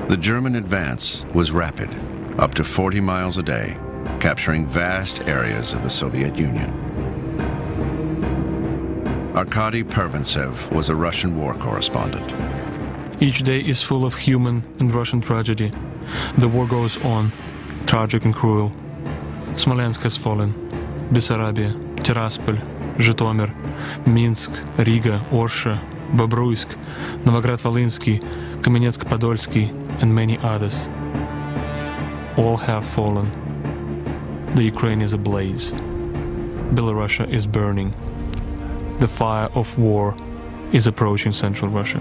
The German advance was rapid, up to 40 miles a day, capturing vast areas of the Soviet Union. Arkady Pervintsev was a Russian war correspondent. Each day is full of human and Russian tragedy. The war goes on, tragic and cruel. Smolensk has fallen, Bessarabia, Tiraspol, Zhytomyr, Minsk, Riga, Orsha, Bobruisk, Novograd-Volhynsky, Kamenetsk-Podolsky, and many others. All have fallen. The Ukraine is ablaze. Belarusia is burning. The fire of war is approaching Central Russia.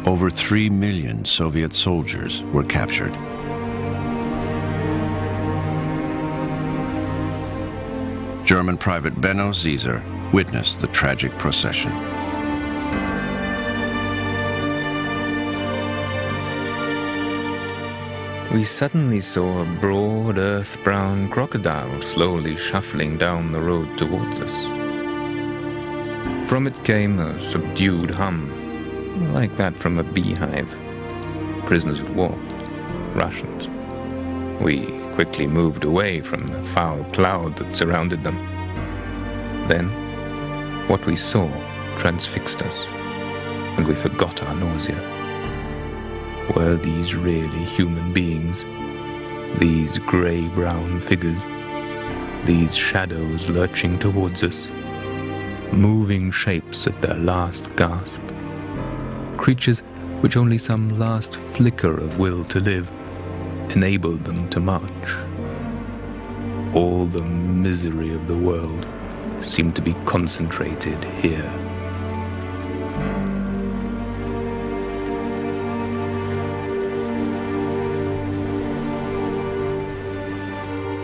Over 3 million Soviet soldiers were captured. German private Benno Zieser witnessed the tragic procession. We suddenly saw a broad earth-brown crocodile slowly shuffling down the road towards us. From it came a subdued hum, like that from a beehive. Prisoners of war, Russians. We quickly moved away from the foul cloud that surrounded them. Then, what we saw transfixed us, and we forgot our nausea. Were these really human beings? These grey-brown figures? These shadows lurching towards us? Moving shapes at their last gasp? Creatures which only some last flicker of will to live enabled them to march. All the misery of the world seemed to be concentrated here.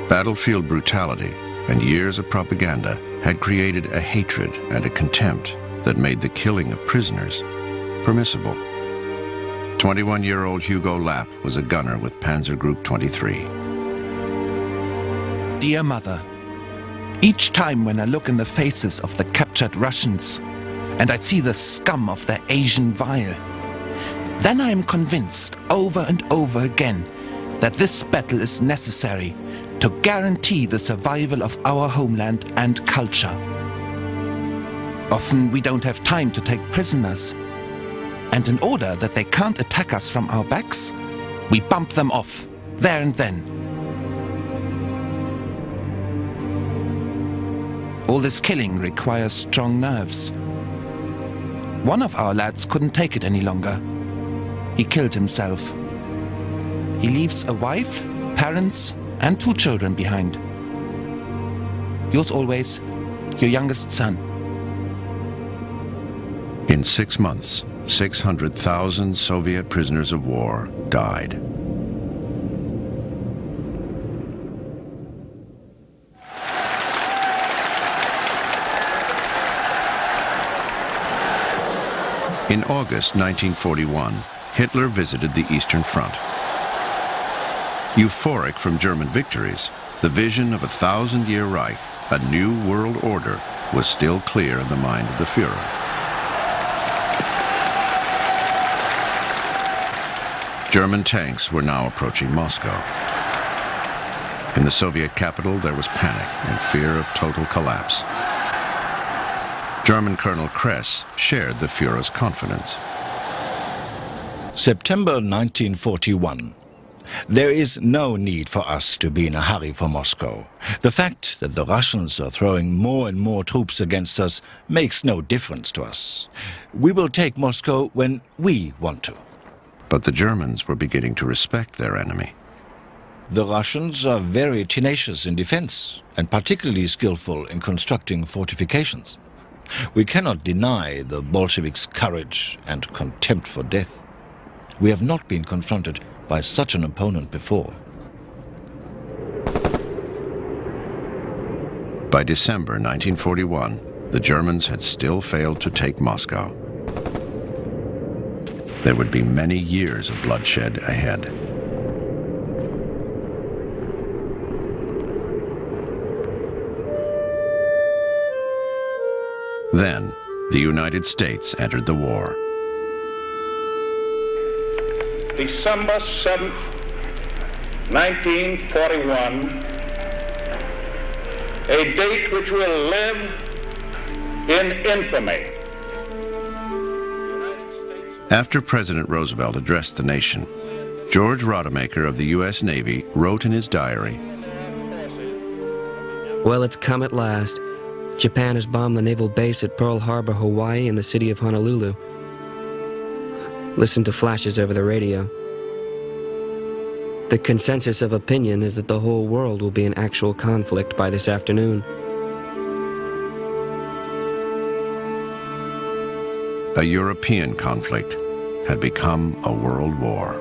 Battlefield brutality and years of propaganda had created a hatred and a contempt that made the killing of prisoners permissible. 21-year-old Hugo Lapp was a gunner with Panzer Group 23. Dear Mother, each time when I look in the faces of the captured Russians and I see the scum of their Asian vile, then I am convinced over and over again that this battle is necessary to guarantee the survival of our homeland and culture. Often we don't have time to take prisoners, and in order that they can't attack us from our backs, we bump them off, there and then. All this killing requires strong nerves. One of our lads couldn't take it any longer. He killed himself. He leaves a wife, parents, and 2 children behind. Yours always, your youngest son. In 6 months, 600,000 Soviet prisoners of war died. In August 1941, Hitler visited the Eastern Front. Euphoric from German victories, the vision of a 1,000-year Reich, a new world order, was still clear in the mind of the Führer. German tanks were now approaching Moscow. In the Soviet capital, there was panic and fear of total collapse. German Colonel Kress shared the Führer's confidence. September 1941. There is no need for us to be in a hurry for Moscow. The fact that the Russians are throwing more and more troops against us makes no difference to us. We will take Moscow when we want to. But the Germans were beginning to respect their enemy. The Russians are very tenacious in defense and particularly skillful in constructing fortifications. We cannot deny the Bolsheviks' courage and contempt for death. We have not been confronted by such an opponent before. By December 1941, the Germans had still failed to take Moscow. There would be many years of bloodshed ahead. Then, the United States entered the war. December 7th, 1941, a date which will live in infamy. After President Roosevelt addressed the nation, George Rodemaker of the U.S. Navy wrote in his diary, "Well, it's come at last. Japan has bombed the naval base at Pearl Harbor, Hawaii, and the city of Honolulu. Listen to flashes over the radio. The consensus of opinion is that the whole world will be in actual conflict by this afternoon." A European conflict had become a world war.